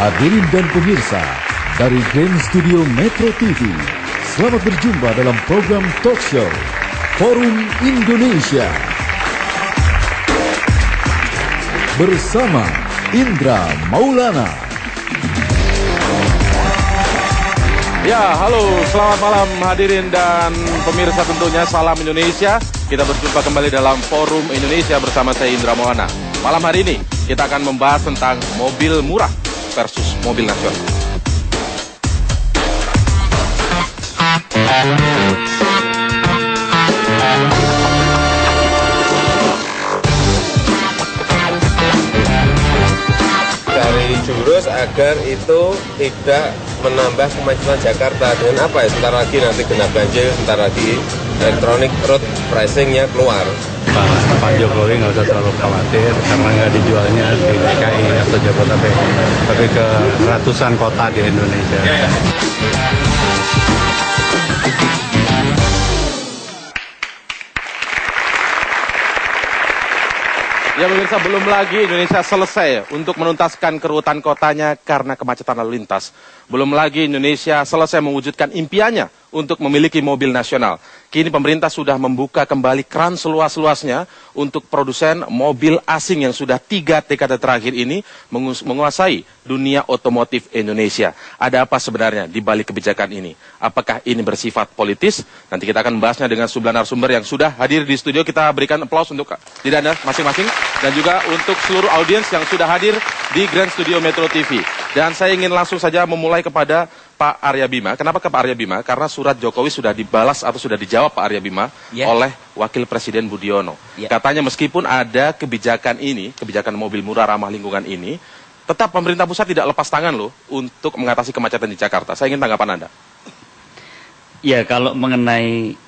Hadirin dan pemirsa dari Grand Studio Metro TV, selamat berjumpa dalam program talk show Forum Indonesia bersama Indra Maulana. Ya, halo, selamat malam hadirin dan pemirsa, tentunya salam Indonesia. Kita berjumpa kembali dalam Forum Indonesia bersama saya Indra Maulana. Malam hari ini kita akan membahas tentang mobil murah versus mobil nasional. Dari jurus agar itu tidak menambah kemacetan Jakarta. Dengan apa ya? Sebentar lagi nanti genap ganjil, sebentar lagi electronic road pricing-nya keluar. Pak Jokowi nggak usah terlalu khawatir karena nggak dijualnya di DKI atau Jabodetabek, tapi ke ratusan kota di Indonesia. Ya pemirsa, belum lagi Indonesia selesai untuk menuntaskan kerutan kotanya karena kemacetan lalu lintas. Belum lagi Indonesia selesai mewujudkan impiannya untuk memiliki mobil nasional. Kini pemerintah sudah membuka kembali keran seluas-luasnya untuk produsen mobil asing yang sudah 3 dekade terakhir ini menguasai dunia otomotif Indonesia. Ada apa sebenarnya di balik kebijakan ini? Apakah ini bersifat politis? Nanti kita akan membahasnya dengan sejumlah narasumber yang sudah hadir di studio. Kita berikan aplaus untuk diri Anda masing-masing dan juga untuk seluruh audiens yang sudah hadir di Grand Studio Metro TV. Dan saya ingin langsung saja memulai kepada Pak Arya Bima. Kenapa ke Pak Arya Bima? Karena surat Jokowi sudah dibalas atau sudah dijawab Pak Arya Bima oleh Wakil Presiden Budiono. Katanya meskipun ada kebijakan ini, kebijakan mobil murah ramah lingkungan ini, tetap pemerintah pusat tidak lepas tangan loh untuk mengatasi kemacetan di Jakarta. Saya ingin tanggapan Anda. Ya, kalau mengenai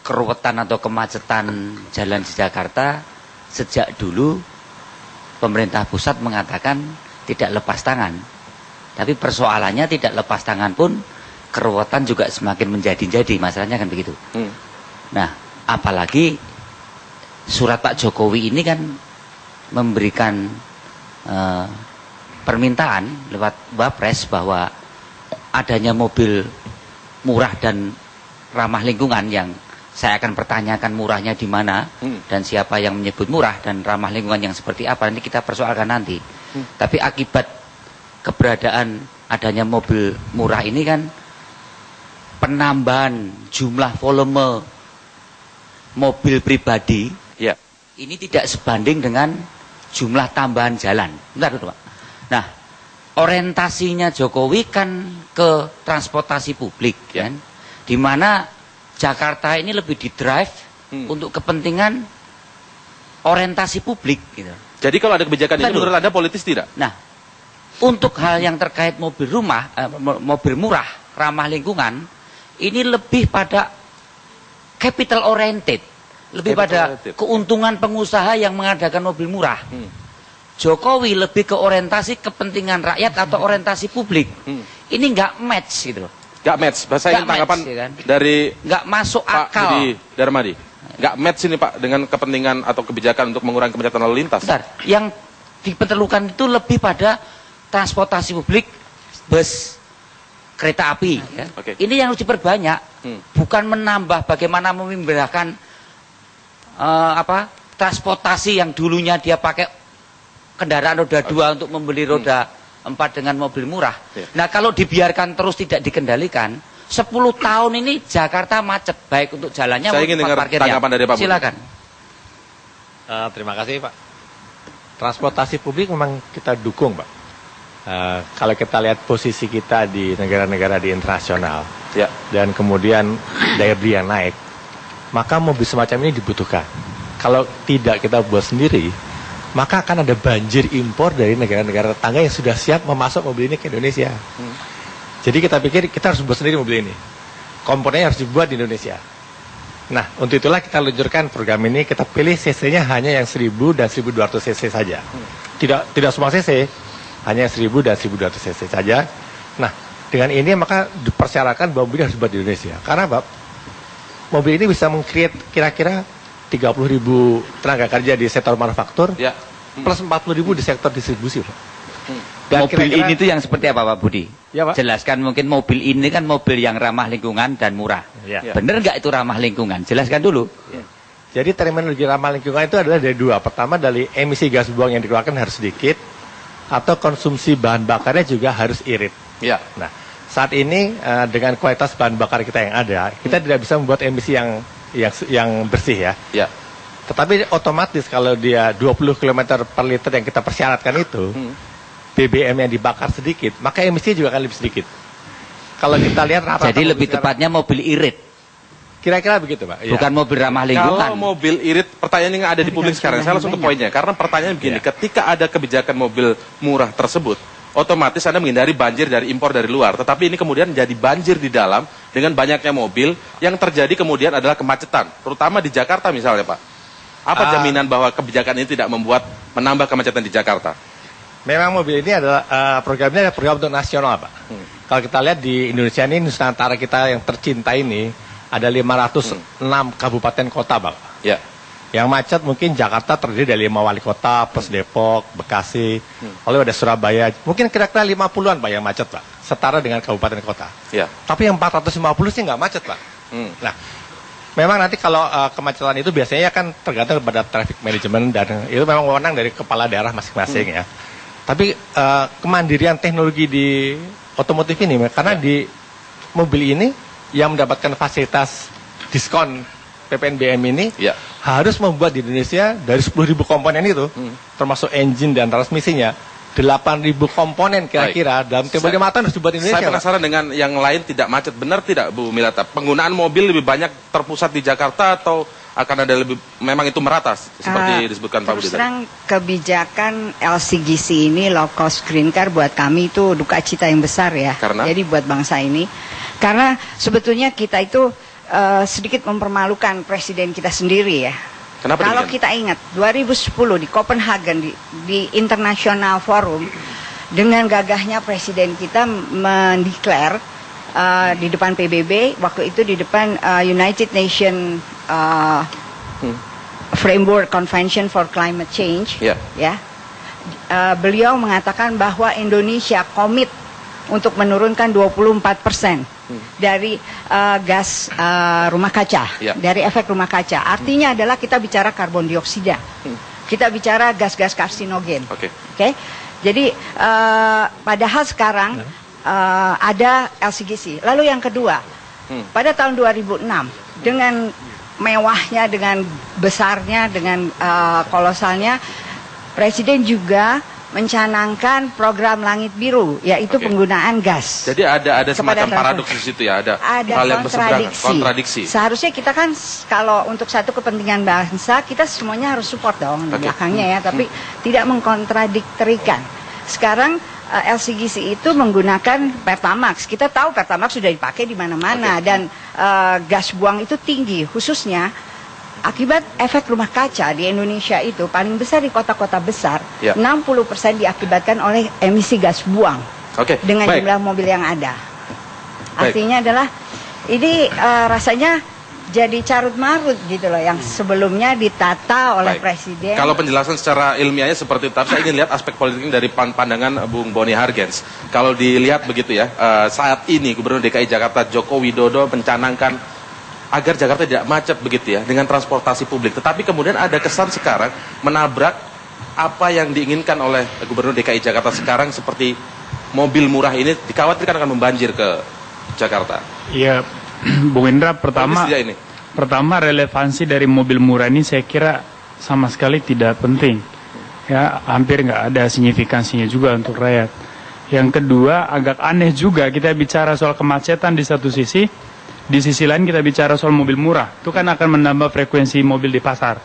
keruwetan atau kemacetan jalan di Jakarta, sejak dulu pemerintah pusat mengatakan tidak lepas tangan. Tapi persoalannya tidak lepas tangan pun keruwetan juga semakin menjadi-jadi, masalahnya kan begitu. Nah, apalagi surat Pak Jokowi ini kan memberikan permintaan lewat Wapres bahwa adanya mobil murah dan ramah lingkungan yang saya akan pertanyakan murahnya di mana dan siapa yang menyebut murah dan ramah lingkungan yang seperti apa, nanti kita persoalkan nanti. Tapi akibat keberadaan adanya mobil murah ini kan penambahan jumlah volume mobil pribadi ini tidak sebanding dengan jumlah tambahan jalan. Bentar dulu, Pak. Nah, orientasinya Jokowi kan ke transportasi publik, kan, di mana Jakarta ini lebih didrive untuk kepentingan orientasi publik, gitu. Jadi kalau ada kebijakan ini menurut Anda politis tidak? Nah, untuk hal yang terkait mobil mobil murah, ramah lingkungan, ini lebih pada capital oriented, lebih pada keuntungan pengusaha yang mengadakan mobil murah. Jokowi lebih ke orientasi kepentingan rakyat atau orientasi publik. Ini nggak match gitu. Nggak match. Saya ingin tanggapan kan? dari nggak masuk Pak akal. Budi Darmadi. Nggak match ini Pak dengan kepentingan atau kebijakan untuk mengurangi kemacetan lalu lintas. Bentar, yang diperlukan itu lebih pada transportasi publik, bus, kereta api. Ya. Ini yang harus diperbanyak, bukan menambah bagaimana memindahkan transportasi yang dulunya dia pakai kendaraan roda 2 untuk membeli roda 4 dengan mobil murah. Nah, kalau dibiarkan terus tidak dikendalikan, 10 tahun ini Jakarta macet, baik untuk jalannya maupun parkirnya. Tanggapan dari Pak Budi. Silakan. Terima kasih, Pak. Transportasi publik memang kita dukung, Pak. Kalau kita lihat posisi kita di negara-negara di internasional, dan kemudian daya beli yang naik, maka mobil semacam ini dibutuhkan. Kalau tidak kita buat sendiri, maka akan ada banjir impor dari negara-negara tetangga yang sudah siap memasok mobil ini ke Indonesia. Jadi kita pikir kita harus buat sendiri mobil ini. Komponennya harus dibuat di Indonesia. Nah, untuk itulah kita luncurkan program ini. Kita pilih cc-nya hanya yang 1000 dan 1200 cc saja. Tidak semua cc, hanya 1000 dan 1200 cc saja. Nah, dengan ini maka dipersyaratkan bahwa mobil harus dibuat di Indonesia. Karena Pak, mobil ini bisa meng-create kira-kira 30.000 tenaga kerja di sektor manufaktur, plus 40.000 di sektor distribusi, Pak. Dan mobil ini tuh yang seperti apa Pak Budi? Ya, Pak. Jelaskan, mungkin mobil ini kan mobil yang ramah lingkungan dan murah. Ya. Bener nggak itu ramah lingkungan? Jelaskan dulu. Ya. Jadi terminologi ramah lingkungan itu adalah dari dua. Pertama, dari emisi gas buang yang dikeluarkan harus sedikit, atau konsumsi bahan bakarnya juga harus irit. Ya. Nah, saat ini dengan kualitas bahan bakar kita yang ada, kita tidak bisa membuat emisi yang bersih ya. Ya. Tetapi otomatis kalau dia 20 km per liter yang kita persyaratkan itu, BBM yang dibakar sedikit, maka emisinya juga akan lebih sedikit. Kalau kita lihat rata-rata. Jadi lebih tepatnya mobil irit. Kira-kira begitu, Pak. Bukan mobil ramah lingkungan. Kalau mobil irit, pertanyaan yang ada di publik sekarang, saya langsung ke poinnya. Karena pertanyaan begini, ketika ada kebijakan mobil murah tersebut, otomatis Anda menghindari banjir dari impor dari luar. Tetapi ini kemudian jadi banjir di dalam dengan banyaknya mobil, yang terjadi kemudian adalah kemacetan. Terutama di Jakarta misalnya, Pak. Apa jaminan bahwa kebijakan ini tidak menambah kemacetan di Jakarta? Memang mobil ini adalah programnya adalah program untuk nasional, Pak. Kalau kita lihat di Indonesia ini, Nusantara kita yang tercinta ini, ada 506 kabupaten kota, Pak. Ya. Yang macet mungkin Jakarta terdiri dari 5 wali kota, plus Depok, Bekasi, lalu ada Surabaya. Mungkin kira-kira 50-an, Pak, yang macet, Pak. Setara dengan kabupaten kota. Ya. Tapi yang 450 sih nggak macet, Pak. Nah, memang nanti kalau kemacetan itu biasanya kan tergantung pada traffic management, dan itu memang wewenang dari kepala daerah masing-masing ya. Tapi kemandirian teknologi di otomotif ini, karena di mobil ini yang mendapatkan fasilitas diskon PPNBM ini harus membuat di Indonesia dari 10.000 komponen itu, termasuk engine dan transmisinya, 8.000 komponen kira-kira dalam tempo 5 tahun harus dibuat di Indonesia. Saya penasaran dengan yang lain tidak macet. Benar tidak, Bu Milata? Penggunaan mobil lebih banyak terpusat di Jakarta atau akan ada lebih, memang itu merata seperti disebutkan Pak Budi tadi? Terus terang kebijakan LCGC ini, low cost green car, buat kami itu duka cita yang besar ya. Karena? Jadi buat bangsa ini. Karena sebetulnya kita itu sedikit mempermalukan presiden kita sendiri ya. Kenapa Kalau demikian? kita ingat 2010 di Copenhagen di International Forum, dengan gagahnya presiden kita mendeklar di depan PBB, waktu itu di depan United Nation Framework Convention for Climate Change, beliau mengatakan bahwa Indonesia komit untuk menurunkan 24% dari gas rumah kaca, dari efek rumah kaca. Artinya adalah kita bicara karbon dioksida, kita bicara gas-gas karsinogen. Jadi padahal sekarang ada LCGC. Lalu yang kedua, pada tahun 2006 dengan mewahnya, dengan besarnya, dengan kolosalnya, presiden juga mencanangkan program Langit Biru, yaitu penggunaan gas. Jadi ada semacam paradoks di situ ya, ada hal yang kontradiksi. Seharusnya kita kan kalau untuk satu kepentingan bangsa, kita semuanya harus support dong di belakangnya ya, tapi tidak mengkontradiktorikan. Sekarang LCGC itu menggunakan Pertamax. Kita tahu Pertamax sudah dipakai di mana-mana, dan gas buang itu tinggi, khususnya akibat efek rumah kaca di Indonesia itu paling besar di kota-kota besar, 60% diakibatkan oleh emisi gas buang dengan jumlah mobil yang ada. Artinya adalah ini rasanya jadi carut marut gitu loh, yang sebelumnya ditata oleh presiden. Kalau penjelasan secara ilmiahnya seperti itu, tapi saya ingin lihat aspek politiknya dari pandangan Bung Boni Hargens. Kalau dilihat begitu ya, saat ini Gubernur DKI Jakarta Joko Widodo mencanangkan agar Jakarta tidak macet begitu ya dengan transportasi publik. Tetapi kemudian ada kesan sekarang menabrak apa yang diinginkan oleh Gubernur DKI Jakarta sekarang, seperti mobil murah ini dikhawatirkan akan membanjir ke Jakarta. Iya, Bung Indra, pertama relevansi dari mobil murah ini saya kira sama sekali tidak penting. Ya, hampir nggak ada signifikansinya juga untuk rakyat. Yang kedua, agak aneh juga kita bicara soal kemacetan di satu sisi, di sisi lain kita bicara soal mobil murah. Itu kan akan menambah frekuensi mobil di pasar.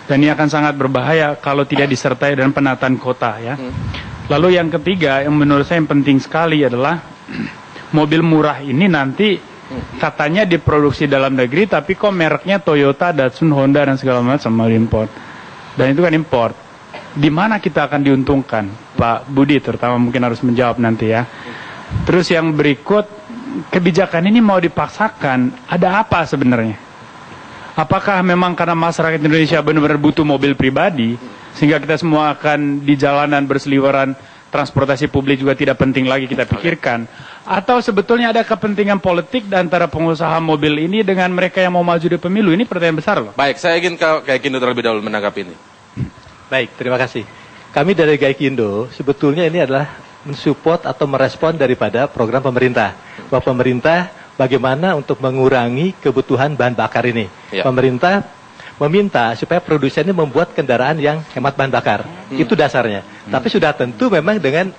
Dan ini akan sangat berbahaya kalau tidak disertai dengan penataan kota ya. Lalu yang ketiga, yang menurut saya yang penting sekali adalah mobil murah ini nanti katanya diproduksi dalam negeri, tapi kok mereknya Toyota, Datsun, Honda dan segala macam mau import. Dan itu kan import. Di mana kita akan diuntungkan? Pak Budi terutama mungkin harus menjawab nanti ya. Terus yang berikut, kebijakan ini mau dipaksakan, ada apa sebenarnya? Apakah memang karena masyarakat Indonesia benar-benar butuh mobil pribadi, sehingga kita semua akan di jalanan berseliweran transportasi publik juga tidak penting lagi kita pikirkan? Atau sebetulnya ada kepentingan politik antara pengusaha mobil ini dengan mereka yang mau maju di pemilu? Ini pertanyaan besar loh. Baik, saya ingin ke Gaikindo terlebih dahulu menanggapi ini. Baik, terima kasih. Kami dari Gaikindo sebetulnya ini adalah mensupport atau merespon daripada program pemerintah. Bahwa pemerintah bagaimana untuk mengurangi kebutuhan bahan bakar ini. Pemerintah meminta supaya produsen ini membuat kendaraan yang hemat bahan bakar. Itu dasarnya. Tapi sudah tentu memang dengan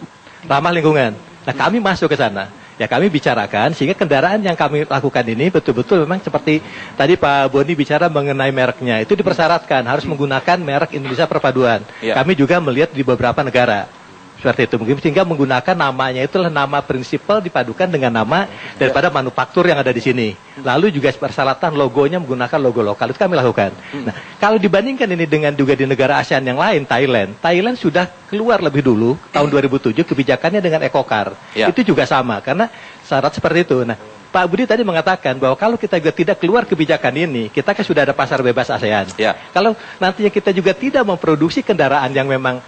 ramah lingkungan. Nah, kami masuk ke sana. Ya, kami bicarakan sehingga kendaraan yang kami lakukan ini betul-betul memang seperti tadi Pak Boni bicara mengenai mereknya. Itu dipersyaratkan harus menggunakan merek Indonesia Perpaduan. Kami juga melihat di beberapa negara. Seperti itu mungkin sehingga menggunakan namanya itulah nama prinsipal dipadukan dengan nama daripada manufaktur yang ada di sini. Lalu juga persyaratan logonya menggunakan logo lokal itu kami lakukan. Nah, kalau dibandingkan ini dengan juga di negara ASEAN yang lain, Thailand sudah keluar lebih dulu tahun 2007 kebijakannya dengan EcoCar. Itu juga sama karena syarat seperti itu. Nah, Pak Budi tadi mengatakan bahwa kalau kita juga tidak keluar kebijakan ini, kita kan sudah ada pasar bebas ASEAN. Kalau nantinya kita juga tidak memproduksi kendaraan yang memang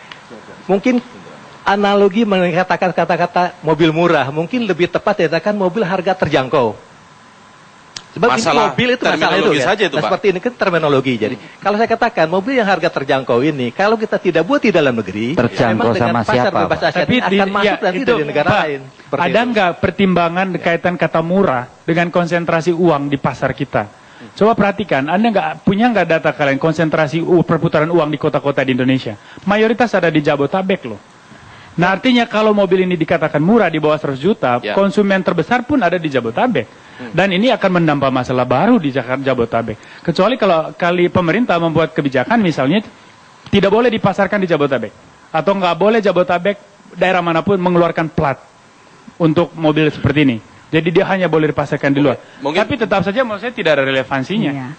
mungkin analogi mengatakan kata-kata mobil murah, mungkin lebih tepat dikatakan mobil harga terjangkau. Sebab masalah mobil itu masalah itu ya. saja itu, nah, seperti ini kan terminologi. Jadi kalau saya katakan mobil yang harga terjangkau ini, kalau kita tidak buat di dalam negeri, terjangkau sama pasar siapa? bebas ASEAN Tapi akan masuk nanti itu, dari negara Pak, lain. Ada nggak pertimbangan kaitan kata murah dengan konsentrasi uang di pasar kita? Coba perhatikan, Anda punya nggak data kalian konsentrasi perputaran uang di kota-kota di Indonesia? Mayoritas ada di Jabotabek loh. Nah, artinya kalau mobil ini dikatakan murah di bawah 100 juta, konsumen terbesar pun ada di Jabotabek. Dan ini akan menambah masalah baru di Jabotabek. Kecuali kalau pemerintah membuat kebijakan misalnya tidak boleh dipasarkan di Jabotabek. Atau nggak boleh Jabotabek daerah manapun mengeluarkan plat untuk mobil seperti ini. Jadi dia hanya boleh dipasarkan di luar. Tapi tetap saja menurut saya tidak ada relevansinya.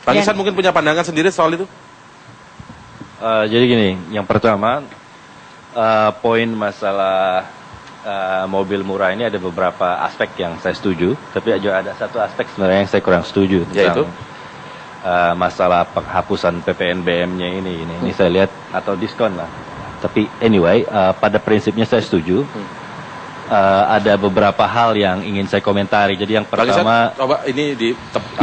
Pak Ihsan mungkin punya pandangan sendiri soal itu? Jadi gini, yang pertama poin masalah mobil murah ini ada beberapa aspek yang saya setuju, tapi juga ada satu aspek sebenarnya yang saya kurang setuju tentang masalah penghapusan PPNBM-nya ini saya lihat atau diskon lah. Tapi anyway, pada prinsipnya saya setuju. Ada beberapa hal yang ingin saya komentari. Jadi yang pertama,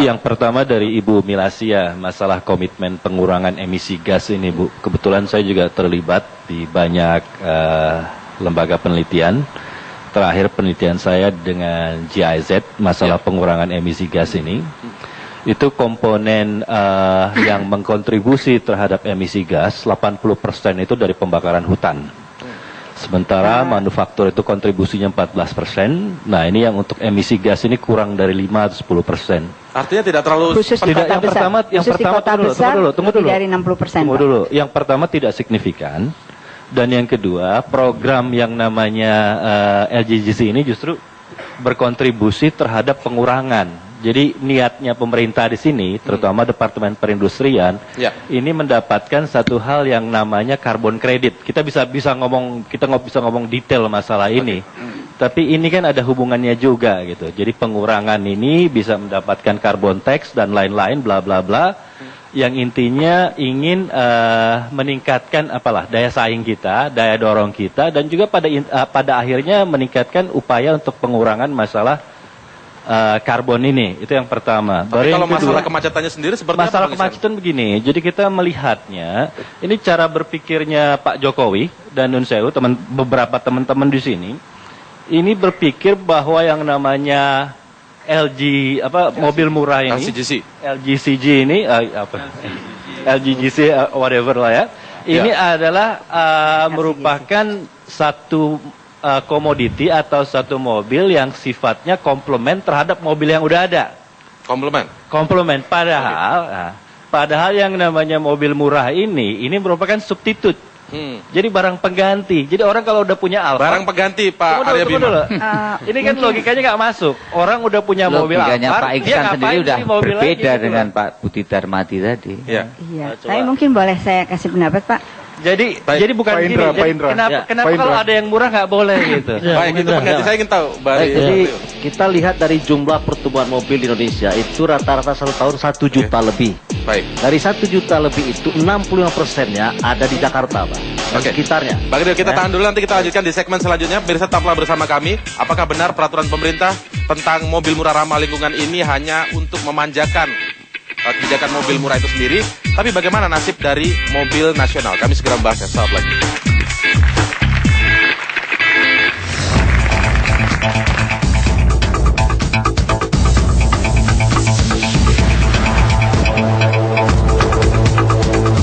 yang pertama dari Ibu Milasia masalah komitmen pengurangan emisi gas ini, Bu. Kebetulan saya juga terlibat di banyak lembaga penelitian. Terakhir penelitian saya dengan GIZ masalah pengurangan emisi gas ini. Itu komponen yang mengkontribusi terhadap emisi gas 80% itu dari pembakaran hutan. Sementara manufaktur itu kontribusinya 14%. Nah, ini yang untuk emisi gas ini kurang dari 5 atau 10%. Artinya tidak terlalu khusus di kota besar. Tunggu dulu. Dari 60%. Tunggu dulu. Yang pertama tidak signifikan. Dan yang kedua, program yang namanya LGGC ini justru berkontribusi terhadap pengurangan. Jadi niatnya pemerintah di sini, terutama Departemen Perindustrian, ini mendapatkan satu hal yang namanya karbon kredit. Kita bisa ngomong detail masalah ini, tapi ini kan ada hubungannya juga gitu. Jadi pengurangan ini bisa mendapatkan karbon tax dan lain-lain, bla bla bla. Yang intinya ingin meningkatkan daya saing kita, daya dorong kita, dan juga pada akhirnya meningkatkan upaya untuk pengurangan masalah karbon ini. Itu yang pertama. Tapi kalau masalah kemacetannya sendiri seperti apa? Masalah kemacetan begini, jadi kita melihatnya, ini cara berpikirnya Pak Jokowi dan Nun Sewu, beberapa teman-teman di sini, ini berpikir bahwa yang namanya mobil murah ini, LGCG ini, LGGC whatever lah ya, ini adalah merupakan satu komoditi atau satu mobil yang sifatnya komplement terhadap mobil yang udah ada. Komplement. Padahal yang namanya mobil murah ini merupakan substitut. Jadi barang pengganti. Jadi orang kalau udah punya Alfa, barang pengganti, Pak Arya Bima. Ini kan logikanya nggak masuk. Orang udah punya mobil Alfa, Pak Ihsan sendiri udah berbeda dengan Pak Budi Darmadi tadi. Iya. Tapi mungkin boleh saya kasih pendapat, Pak. Jadi bukan gini. Kenapa kalau ada yang murah nggak boleh gitu? Baik, itu pengganti saya ingin tahu. Jadi kita lihat dari jumlah pertumbuhan mobil di Indonesia itu rata-rata satu tahun 1 juta lebih. Baik. Dari 1 juta lebih itu 65%-nya ada di Jakarta, Pak. dan sekitarnya. Bang Rio, kita tahan dulu, nanti kita lanjutkan di segmen selanjutnya. Pemirsa, tetaplah bersama kami. Apakah benar peraturan pemerintah tentang mobil murah ramah lingkungan ini hanya untuk memanjakan kebijakan mobil murah itu sendiri? Tapi bagaimana nasib dari mobil nasional? Kami segera membahasnya. Saat lagi.